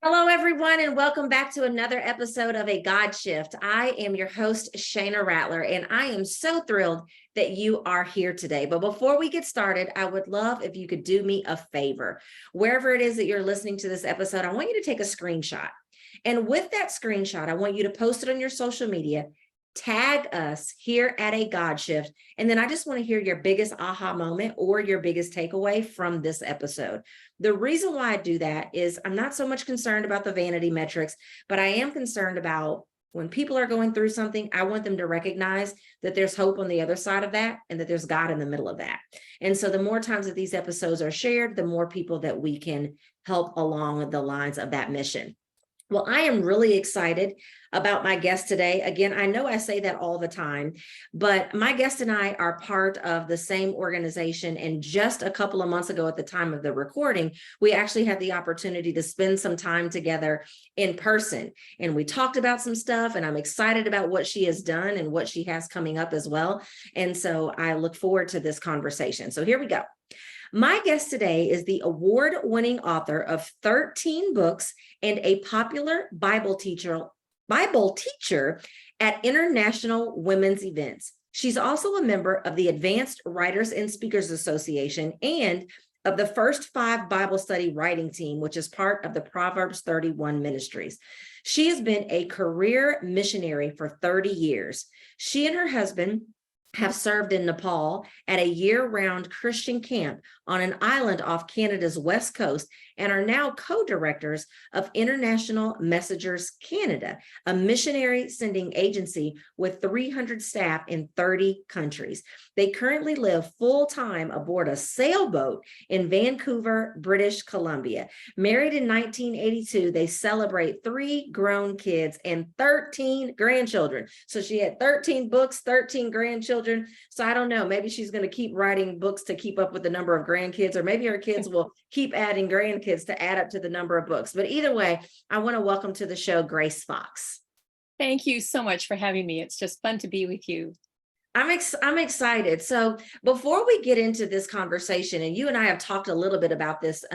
Hello, everyone, and welcome back to another episode of A God Shift. I am your host, Shayna Rattler, and I am so thrilled that you are here today. But before we get started, I would love if you could do me a favor. Wherever it is that you're listening to this episode, I want you to take a screenshot. And with that screenshot, I want you to post it on your social media, tag us here at A God Shift, and then I just want to hear your biggest aha moment or your biggest takeaway from this episode. The reason why I do that is I'm not so much concerned about the vanity metrics, but I am concerned about when people are going through something, I want them to recognize that there's hope on the other side of that and that there's God in the middle of that. And so the more times that these episodes are shared, the more people that we can help along the lines of that mission. Well, I am really excited about my guest today. Again, I know I say that all the time, but my guest and I are part of the same organization. And just a couple of months ago at the time of the recording, we actually had the opportunity to spend some time together in person. And we talked about some stuff, and I'm excited about what she has done and what she has coming up as well. And so I look forward to this conversation. So here we go. My guest today is the award-winning author of 13 books and a popular Bible teacher at international women's events. She's also a member of the Advanced Writers and Speakers Association and of the First 5 Bible Study Writing Team, which is part of the Proverbs 31 Ministries. She has been a career missionary for 30 years. She and her husband have served in Nepal at a year-round Christian camp on an island off Canada's west coast and are now co-directors of International Messengers Canada, a missionary sending agency with 300 staff in 30 countries. They currently live full-time aboard a sailboat in Vancouver, British Columbia. Married in 1982, they celebrate 3 grown kids and 13 grandchildren. So she had 13 books, 13 grandchildren. So I don't know, maybe she's going to keep writing books to keep up with the number of grandkids, or maybe her kids will keep adding grandkids to add up to the number of books. But either way, I want to welcome to the show Grace Fox. Thank you so much for having me. It's just fun to be with you. I'm excited. So before we get into this conversation, and you and I have talked a little bit about this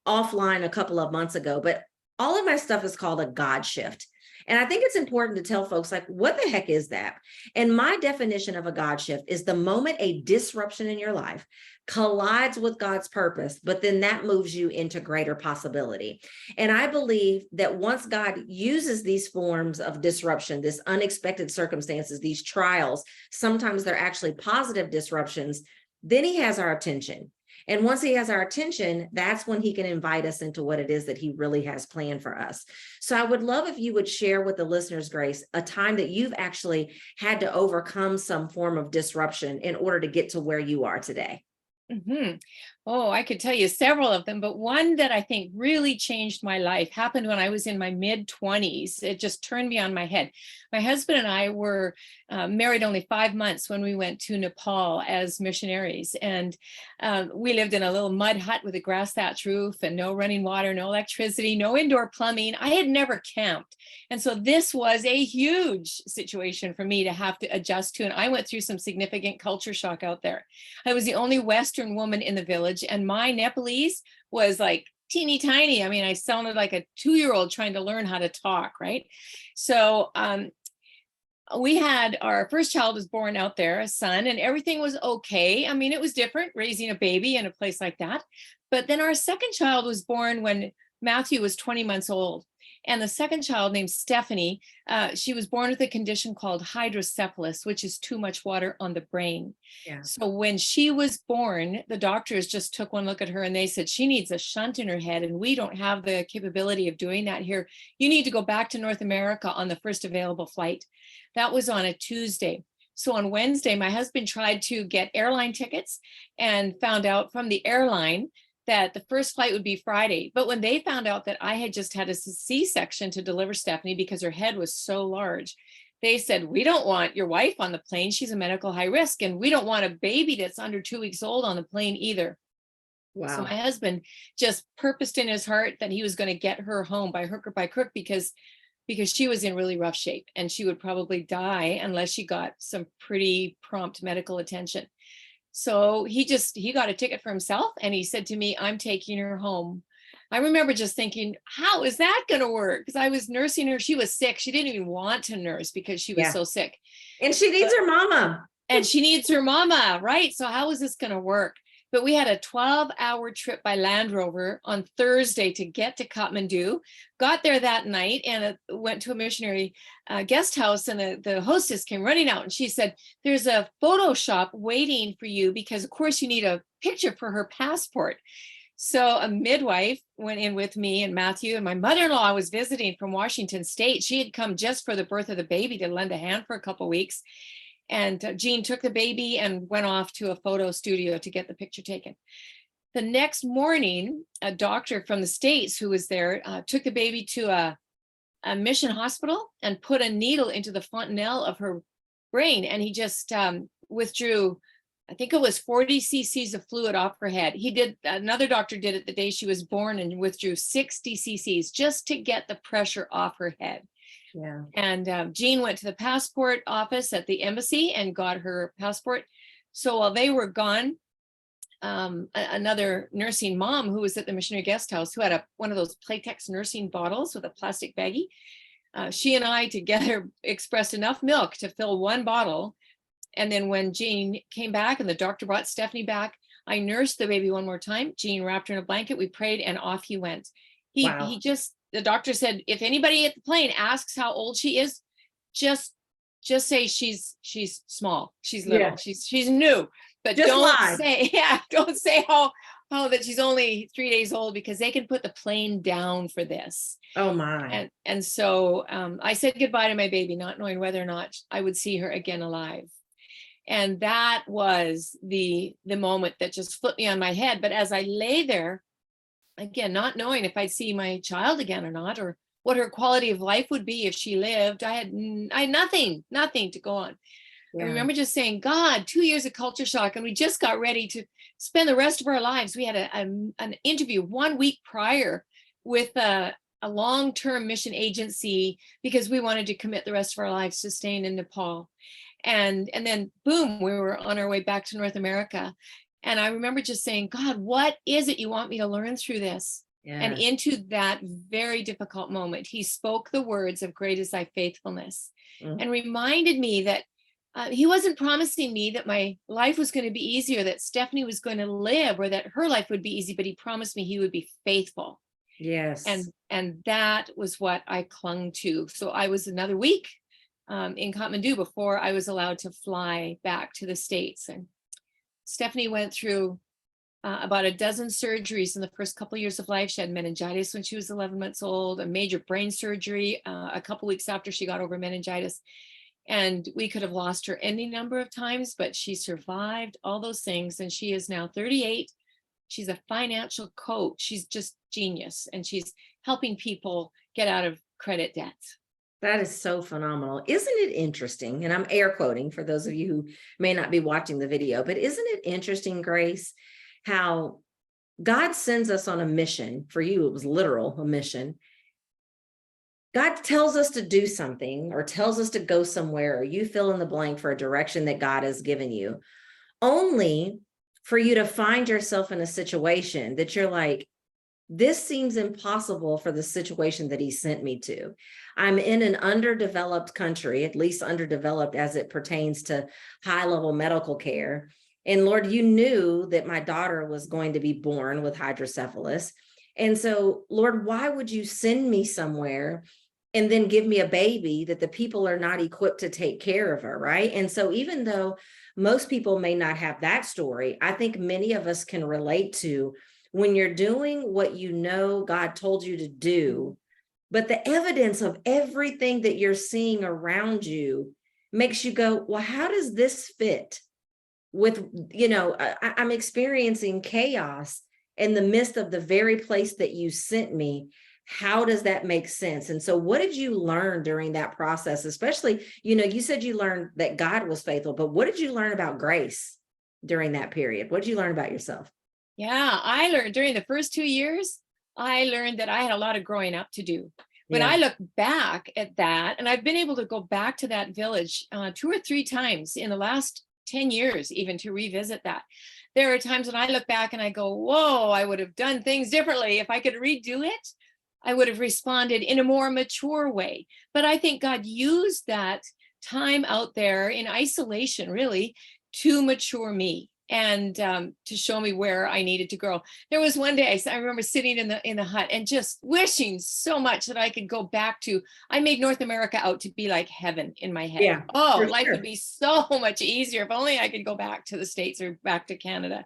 offline a couple of months ago, but all of my stuff is called a God shift. And I think it's important to tell folks, like, what the heck is that? And my definition of a God shift is the moment a disruption in your life collides with God's purpose, but then that moves you into greater possibility. And I believe that once God uses these forms of disruption, this unexpected circumstances, these trials, sometimes they're actually positive disruptions, then he has our attention. And once he has our attention, that's when he can invite us into what it is that he really has planned for us. So I would love if you would share with the listeners, Grace, a time that you've actually had to overcome some form of disruption in order to get to where you are today. Mm-hmm. Oh, I could tell you several of them, but one that I think really changed my life happened when I was in my mid-20s. It just turned me on my head. My husband and I were married only 5 months when we went to Nepal as missionaries. And we lived in a little mud hut with a grass thatch roof and no running water, no electricity, no indoor plumbing. I had never camped. And so this was a huge situation for me to have to adjust to. And I went through some significant culture shock out there. I was the only Western woman in the village, and my Nepalese was like teeny tiny. I mean, I sounded like a 2-year-old trying to learn how to talk, right? So we had our first child was born out there, a son, and everything was okay. I mean, it was different raising a baby in a place like that. But then our second child was born when Matthew was 20 months old. And the second child, named Stephanie, she was born with a condition called hydrocephalus, which is too much water on the brain. Yeah. So when she was born, the doctors just took one look at her and they said, she needs a shunt in her head, and we don't have the capability of doing that here. You need to go back to North America on the first available flight. That was on a Tuesday. So on Wednesday, my husband tried to get airline tickets and found out from the airline that the first flight would be Friday. But when they found out that I had just had a C-section to deliver Stephanie because her head was so large, they said, we don't want your wife on the plane. She's a medical high risk. And we don't want a baby that's under 2 weeks old on the plane either. Wow. So my husband just purposed in his heart that he was going to get her home by hook or by crook because she was in really rough shape and she would probably die unless she got some pretty prompt medical attention. So he got a ticket for himself and he said to me, I'm taking her home. I remember just thinking, how is that going to work? Because I was nursing her. She was sick. She didn't even want to nurse because she was Yeah. so sick. And she needs her mama. And she needs her mama, right? So how is this going to work? But we had a 12-hour trip by Land Rover on Thursday to get to Kathmandu. Got there that night and went to a missionary guest house, and the hostess came running out and she said, there's a photo shop waiting for you because, of course, you need a picture for her passport. So a midwife went in with me and Matthew, and my mother-in-law was visiting from Washington State. She had come just for the birth of the baby to lend a hand for a couple of weeks. And Jean took the baby and went off to a photo studio to get the picture taken. The next morning, a doctor from the States who was there took the baby to a mission hospital and put a needle into the fontanelle of her brain. And he just withdrew, I think it was 40 cc's of fluid off her head. Another doctor did it the day she was born and withdrew 60 cc's just to get the pressure off her head. Yeah. And Jean went to the passport office at the embassy and got her passport. So while they were gone, another nursing mom who was at the missionary guest house, who had one of those Playtex nursing bottles with a plastic baggie, she and I together expressed enough milk to fill one bottle. And then when Jean came back and the doctor brought Stephanie back, I nursed the baby one more time. Jean wrapped her in a blanket, we prayed, and off he went. Wow. The doctor said, if anybody at the plane asks how old she is, just say she's small, she's little, Yeah. she's new, but Just don't lie. say how that she's only 3 days old, because they can put the plane down for this. Oh my. And so I said goodbye to my baby, not knowing whether or not I would see her again alive. And that was the moment that just flipped me on my head. But as I lay there, again, not knowing if I'd see my child again or not, or what her quality of life would be if she lived, I had nothing to go on. Yeah. I remember just saying, God, 2 years of culture shock, and we just got ready to spend the rest of our lives. We had an interview 1 week prior with a long-term mission agency because we wanted to commit the rest of our lives to staying in Nepal. And then boom, we were on our way back to North America. And I remember just saying, God, what is it you want me to learn through this? Yeah. And into that very difficult moment, he spoke the words of "Great is thy faithfulness," and reminded me that he wasn't promising me that my life was going to be easy, or that Stephanie was going to live, or that her life would be easy, but he promised me he would be faithful. Yes. And that was what I clung to. So I was another week in Kathmandu before I was allowed to fly back to the States. And Stephanie went through about a dozen surgeries in the first couple of years of life. She had meningitis when she was 11 months old, a major brain surgery a couple weeks after she got over meningitis. And we could have lost her any number of times, but she survived all those things. And she is now 38. She's a financial coach. She's just genius. And she's helping people get out of credit debt. That is so phenomenal. Isn't it interesting? And I'm air quoting for those of you who may not be watching the video, but isn't it interesting, Grace, how God sends us on a mission? For you, it was literal, a mission. God tells us to do something, or tells us to go somewhere, or you fill in the blank for a direction that God has given you, only for you to find yourself in a situation that you're like, this seems impossible for the situation that he sent me to. I'm in an underdeveloped country, at least underdeveloped as it pertains to high-level medical care. And Lord, you knew that my daughter was going to be born with hydrocephalus. And so, Lord, why would you send me somewhere and then give me a baby that the people are not equipped to take care of her, right? And so even though most people may not have that story, I think many of us can relate to when you're doing what you know God told you to do, but the evidence of everything that you're seeing around you makes you go, well, how does this fit with, I'm experiencing chaos in the midst of the very place that you sent me. How does that make sense? And so what did you learn during that process? Especially, you said you learned that God was faithful, but what did you learn about Grace during that period? What did you learn about yourself? Yeah, I learned during the first 2 years, I learned that I had a lot of growing up to do. When I look back at that, and I've been able to go back to that village 2 or 3 times in the last 10 years even to revisit that. There are times when I look back and I go, whoa, I would have done things differently. If I could redo it, I would have responded in a more mature way. But I think God used that time out there in isolation, really, to mature me and to show me where I needed to grow. There was one day I remember sitting in the hut and just wishing so much that I could go back to. I made North America out to be like heaven in my head. Yeah, Oh, for life sure. would be so much easier if only I could go back to the States or back to Canada.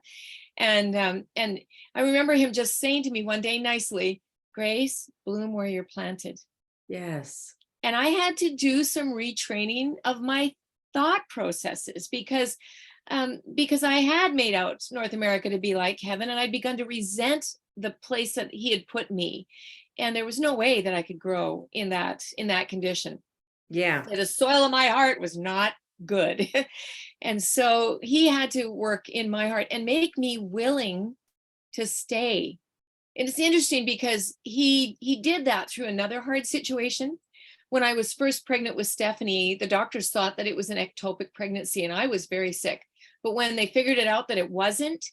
And I remember him just saying to me one day nicely, Grace, bloom where you're planted. Yes. And I had to do some retraining of my thought processes because I had made out North America to be like heaven, and I'd begun to resent the place that he had put me. And there was no way that I could grow in that condition. Yeah. The soil of my heart was not good. And so he had to work in my heart and make me willing to stay. And it's interesting because he did that through another hard situation. When I was first pregnant with Stephanie, the doctors thought that it was an ectopic pregnancy and I was very sick. But when they figured it out that it wasn't,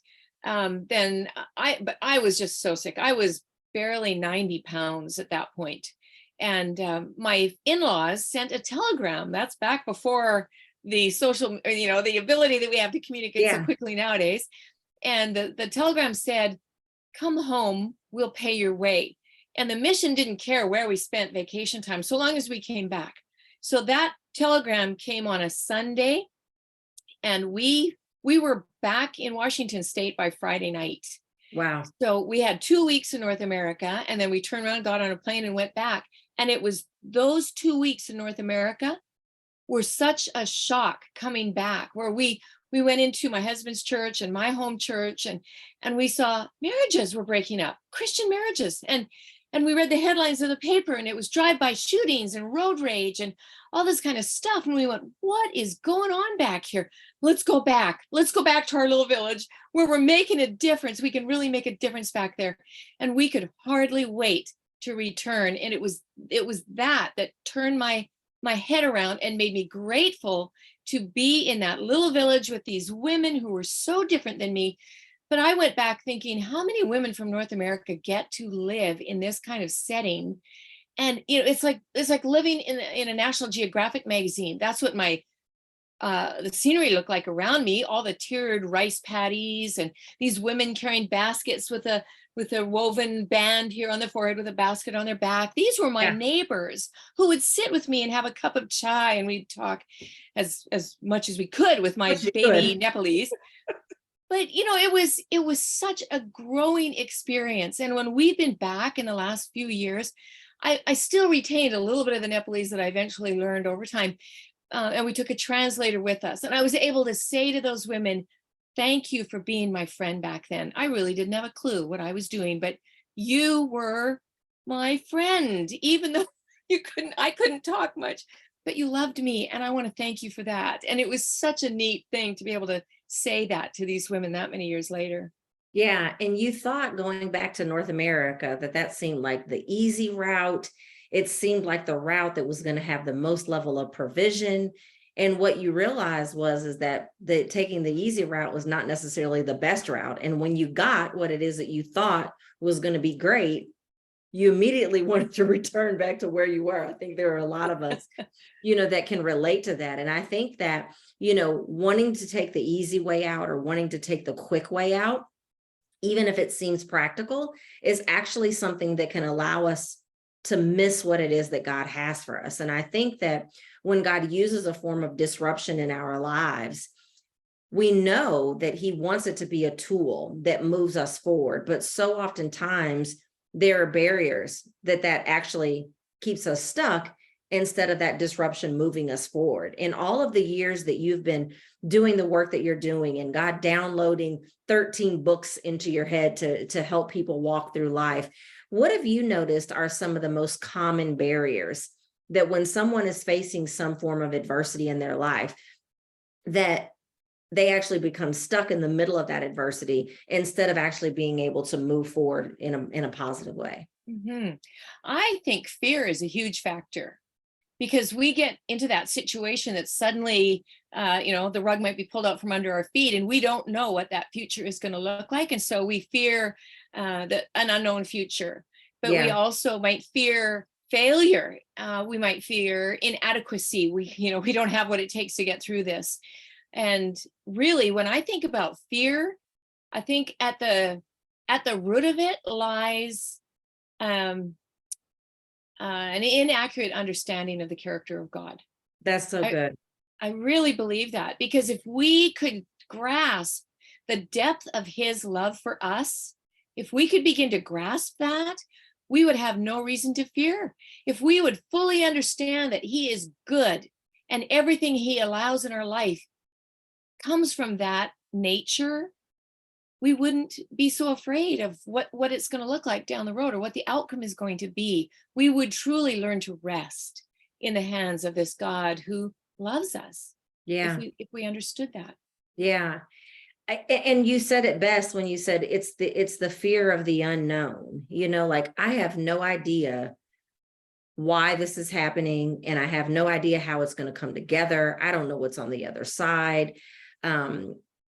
then I was just so sick. I was barely 90 pounds at that point. And my in-laws sent a telegram. That's back before the social, the ability that we have to communicate so quickly nowadays. And the telegram said, come home, we'll pay your way. And the mission didn't care where we spent vacation time, so long as we came back. So that telegram came on a Sunday, and we were back in Washington State by Friday night. Wow. So we had 2 weeks in North America, and then we turned around, got on a plane, and went back. And it was those 2 weeks in North America were such a shock coming back, where we went into my husband's church and my home church, and we saw marriages were breaking up, Christian marriages. And we read the headlines of the paper, and it was drive-by shootings and road rage and all this kind of stuff. And we went, what is going on back here? Let's go back. Let's go back to our little village where we're making a difference. We can really make a difference back there. And we could hardly wait to return. And it was that turned my head around and made me grateful to be in that little village with these women who were so different than me. But I went back thinking, how many women from North America get to live in this kind of setting? And it's like living in a National Geographic magazine. That's what the scenery looked like around me. All the tiered rice paddies and these women carrying baskets with a woven band here on the forehead with a basket on their back. These were my neighbors who would sit with me and have a cup of chai, and we'd talk as much as we could with my baby Nepalese. But it was such a growing experience. And when we've been back in the last few years, I still retained a little bit of the Nepalese that I eventually learned over time. And we took a translator with us. And I was able to say to those women, thank you for being my friend back then. I really didn't have a clue what I was doing, but you were my friend, even though I couldn't talk much, but you loved me. And I want to thank you for that. And it was such a neat thing to be able to say that to these women that many years later. Yeah. And you thought going back to North America that seemed like the easy route. It seemed like the route that was going to have the most level of provision. And what you realized is that taking the easy route was not necessarily the best route. And when you got what it is that you thought was going to be great, you immediately wanted to return back to where you were. I think there are a lot of us, that can relate to that. And I think that, wanting to take the easy way out or wanting to take the quick way out, even if it seems practical, is actually something that can allow us to miss what it is that God has for us. And I think that when God uses a form of disruption in our lives, we know that he wants it to be a tool that moves us forward. But so oftentimes there are barriers that actually keeps us stuck instead of that disruption moving us forward. In all of the years that you've been doing the work that you're doing and God downloading 13 books into your head to help people walk through life, what have you noticed are some of the most common barriers that when someone is facing some form of adversity in their life, that they actually become stuck in the middle of that adversity instead of actually being able to move forward in a positive way? I think fear is a huge factor. because we get into that situation that suddenly, the rug might be pulled out from under our feet, and we don't know what that future is going to look like. And so we fear an unknown future, but we Yeah. also might fear failure. We might fear inadequacy. We don't have what it takes to get through this. And really, when I think about fear, I think at the root of it lies an inaccurate understanding of the character of God. That's so good. I really believe that, because if we could grasp the depth of his love for us, if we could begin to grasp that, we would have no reason to fear. If we would fully understand that he is good and everything he allows in our life comes from that nature, we wouldn't be so afraid of what it's going to look like down the road or what the outcome is going to be. We would truly learn to rest in the hands of this God who loves us. Yeah. If we understood that. Yeah. And you said it best when you said it's the fear of the unknown. Like, I have no idea why this is happening, and I have no idea how it's going to come together. I don't know what's on the other side.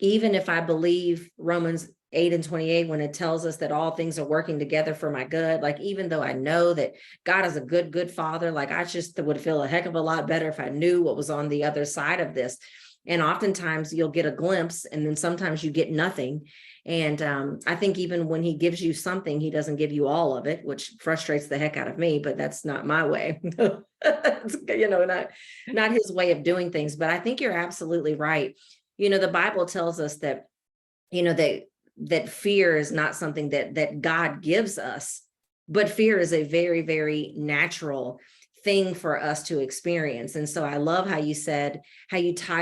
Even if I believe Romans 8:28, when it tells us that all things are working together for my good, like, even though I know that God is a good father, like, I just would feel a heck of a lot better if I knew what was on the other side of this. And oftentimes you'll get a glimpse, and then sometimes you get nothing. And I think even when he gives you something, he doesn't give you all of it, which frustrates the heck out of me, but that's not my way. Not his way of doing things. But I think you're absolutely right. The Bible tells us that, that fear is not something that God gives us, but fear is a very, very natural thing for us to experience. And so I love how you tied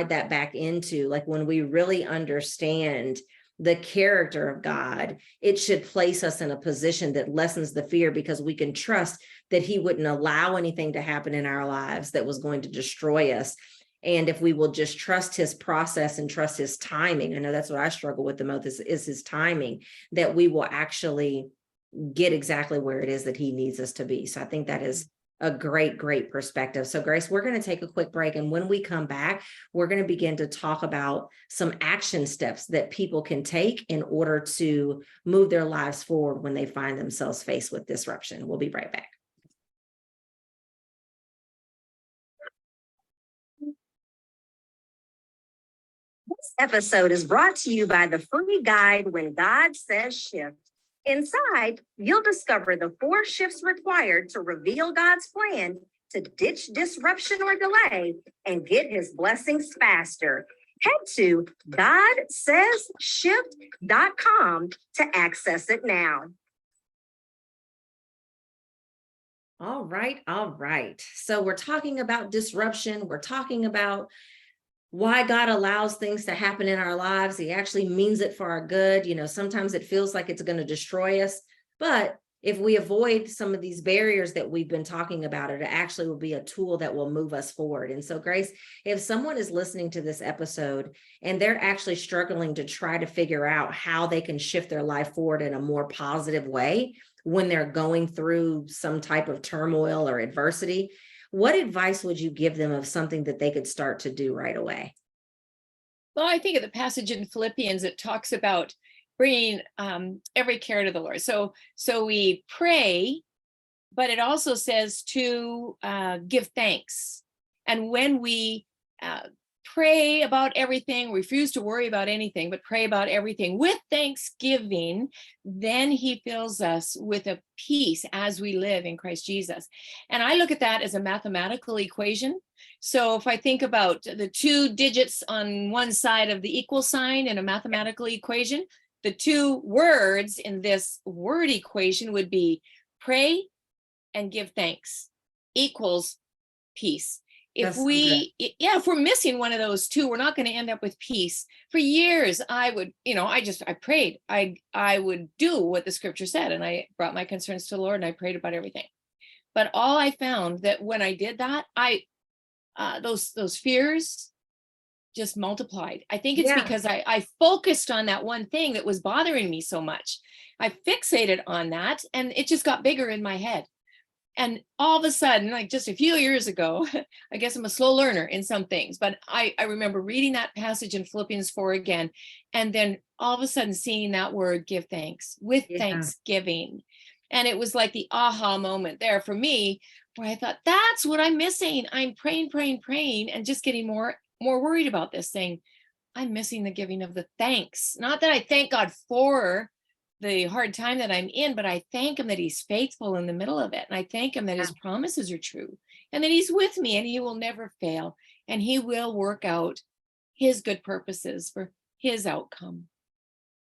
that back into, like, when we really understand the character of God, it should place us in a position that lessens the fear, because we can trust that he wouldn't allow anything to happen in our lives that was going to destroy us. And if we will just trust his process and trust his timing, I know that's what I struggle with the most is his timing, that we will actually get exactly where it is that he needs us to be. So I think that is a great perspective. So Grace, we're going to take a quick break. And when we come back, we're going to begin to talk about some action steps that people can take in order to move their lives forward when they find themselves faced with disruption. We'll be right back. This episode is brought to you by the free guide, When God Says Shift. Inside, you'll discover the 4 shifts required to reveal God's plan to ditch disruption or delay and get his blessings faster. Head to godsaysshift.com to access it now. All right. So we're talking about disruption. We're talking about why God allows things to happen in our lives. He actually means it for our good. Sometimes it feels like it's going to destroy us, but if we avoid some of these barriers that we've been talking about, it actually will be a tool that will move us forward. And so, Grace, if someone is listening to this episode and they're actually struggling to try to figure out how they can shift their life forward in a more positive way when they're going through some type of turmoil or adversity, what advice would you give them of something that they could start to do right away? Well, I think of the passage in Philippians, it talks about bringing every care to the Lord. So we pray, but it also says to give thanks. And when we pray about everything, refuse to worry about anything, but pray about everything with thanksgiving, then he fills us with a peace as we live in Christ Jesus. And I look at that as a mathematical equation. So if I think about the 2 digits on one side of the equal sign in a mathematical equation, the 2 words in this word equation would be pray and give thanks equals peace. If we're missing one of those 2, we're not going to end up with peace. For years, I prayed. I would do what the scripture said, and I brought my concerns to the Lord and I prayed about everything. But all I found that when I did that, those fears just multiplied. I think it's because I focused on that one thing that was bothering me so much. I fixated on that and it just got bigger in my head. And all of a sudden, like just a few years ago, I guess I'm a slow learner in some things, but I remember reading that passage in Philippians 4 again, and then all of a sudden seeing that word, give thanks, with Yeah. thanksgiving. And it was like the aha moment there for me, where I thought, that's what I'm missing. I'm praying, praying, praying, and just getting more worried about this thing. I'm missing the giving of the thanks. Not that I thank God for the hard time that I'm in, but I thank him that he's faithful in the middle of it. And I thank him that his promises are true and that he's with me and he will never fail. And he will work out his good purposes for his outcome.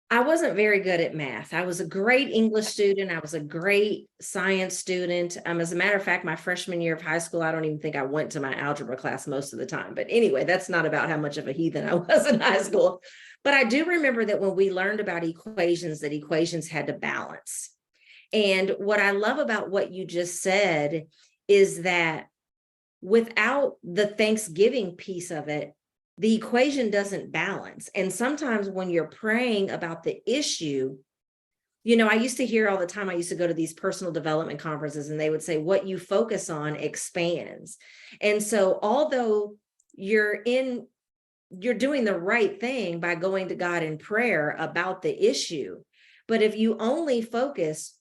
I wasn't very good at math. I was a great English student. I was a great science student. As a matter of fact, my freshman year of high school, I don't even think I went to my algebra class most of the time. But anyway, that's not about how much of a heathen I was in high school. But I do remember that when we learned about equations, that equations had to balance. And what I love about what you just said is that without the Thanksgiving piece of it, the equation doesn't balance. And sometimes when you're praying about the issue, I used to hear all the time, I used to go to these personal development conferences and they would say, what you focus on expands. And so although you're doing the right thing by going to God in prayer about the issue, but if you only focus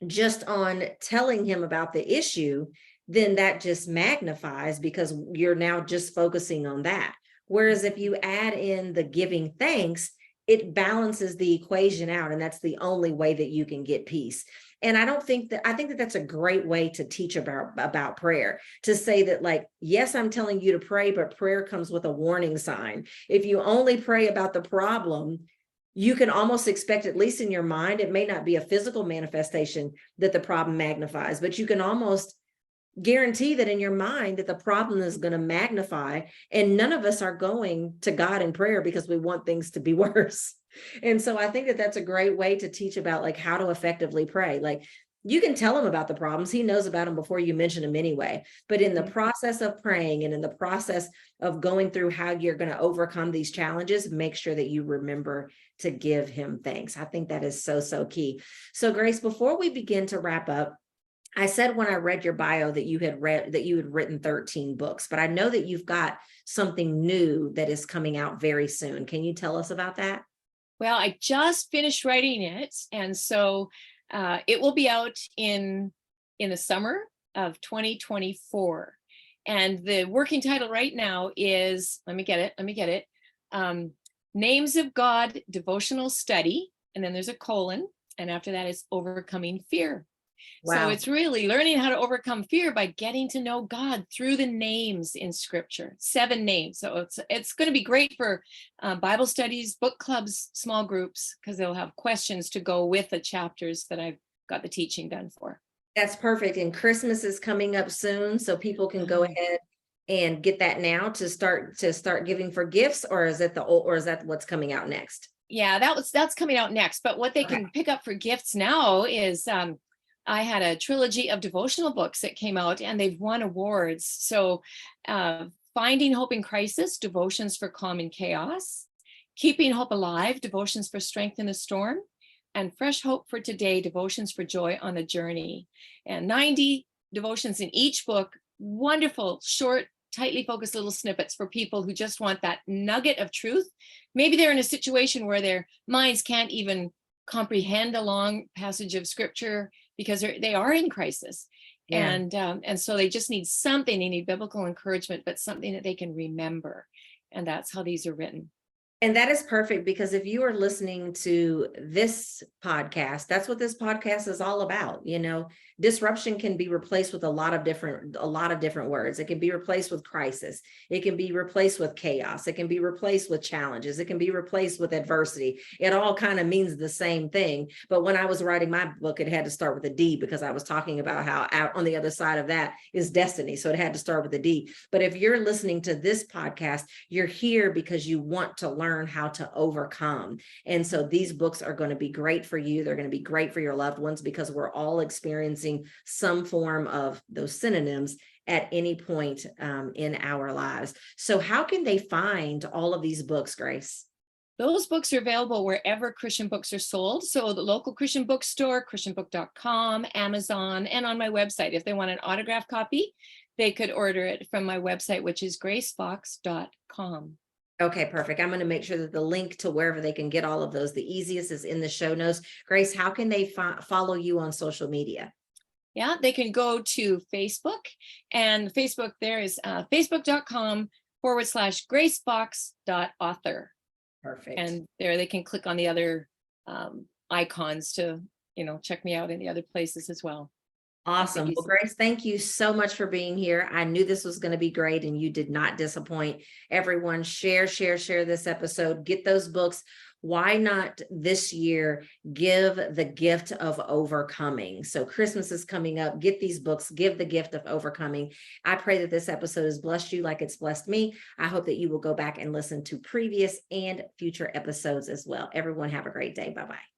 just on telling him about the issue, then that just magnifies because you're now just focusing on that. Whereas if you add in the giving thanks, it balances the equation out. And that's the only way that you can get peace. And I think that that's a great way to teach about prayer, to say that, like, yes, I'm telling you to pray, but prayer comes with a warning sign. If you only pray about the problem, you can almost expect, at least in your mind, it may not be a physical manifestation that the problem magnifies, but you can almost guarantee that in your mind that the problem is going to magnify. And none of us are going to God in prayer because we want things to be worse. And so I think that that's a great way to teach about, like, how to effectively pray. Like, you can tell him about the problems. He knows about them before you mention them anyway. But in the process of praying and in the process of going through how you're going to overcome these challenges, make sure that you remember to give him thanks. I think that is so, so key. So Grace, before we begin to wrap up, I said when I read your bio that you had written 13 books, but I know that you've got something new that is coming out very soon. Can you tell us about that? Well, I just finished writing it. And so it will be out in the summer of 2024. And the working title right now is, let me get it. Names of God Devotional Study. And then there's a colon. And after that is Overcoming Fear. Wow. So it's really learning how to overcome fear by getting to know God through the names in Scripture, 7 names. So it's going to be great for Bible studies, book clubs, small groups, because they'll have questions to go with the chapters that I've got the teaching done for. That's perfect. And Christmas is coming up soon, so people can go ahead and get that now to start giving for gifts, or is that what's coming out next? Yeah, that's coming out next. But what they can pick up for gifts now is I had a trilogy of devotional books that came out and they've won awards. So Finding Hope in Crisis, Devotions for Calm in Chaos, Keeping Hope Alive, Devotions for Strength in the Storm, and Fresh Hope for Today, Devotions for Joy on the Journey. And 90 devotions in each book, wonderful, short, tightly focused little snippets for people who just want that nugget of truth. Maybe they're in a situation where their minds can't even comprehend a long passage of scripture because they are in crisis. Yeah. And so they just need something. They need biblical encouragement, but something that they can remember. And that's how these are written. And that is perfect, because if you are listening to this podcast, that's what this podcast is all about. Disruption can be replaced with a lot of different words. It can be replaced with crisis. It can be replaced with chaos. It can be replaced with challenges. It can be replaced with adversity. It all kind of means the same thing. But when I was writing my book, it had to start with a D, because I was talking about how out on the other side of that is destiny. So it had to start with a D. But if you're listening to this podcast, you're here because you want to learn how to overcome. And so these books are going to be great for you. They're going to be great for your loved ones, because we're all experiencing some form of those synonyms at any point in our lives. So how can they find all of these books, Grace? Those books are available wherever Christian books are sold. So the local Christian bookstore, christianbook.com, Amazon, and on my website. If they want an autographed copy, they could order it from my website, which is gracefox.com. Okay, perfect. I'm going to make sure that the link to wherever they can get all of those, the easiest is in the show notes. Grace, how can they follow you on social media? Yeah, they can go to Facebook, and Facebook there is facebook.com/gracefox.author. Perfect. And there they can click on the other icons to, check me out in the other places as well. Awesome. Well, Grace, thank you so much for being here. I knew this was going to be great and you did not disappoint. Everyone, share this episode, get those books. Why not this year give the gift of overcoming? So Christmas is coming up. Get these books, give the gift of overcoming. I pray that this episode has blessed you like it's blessed me. I hope that you will go back and listen to previous and future episodes as well. Everyone have a great day. Bye-bye.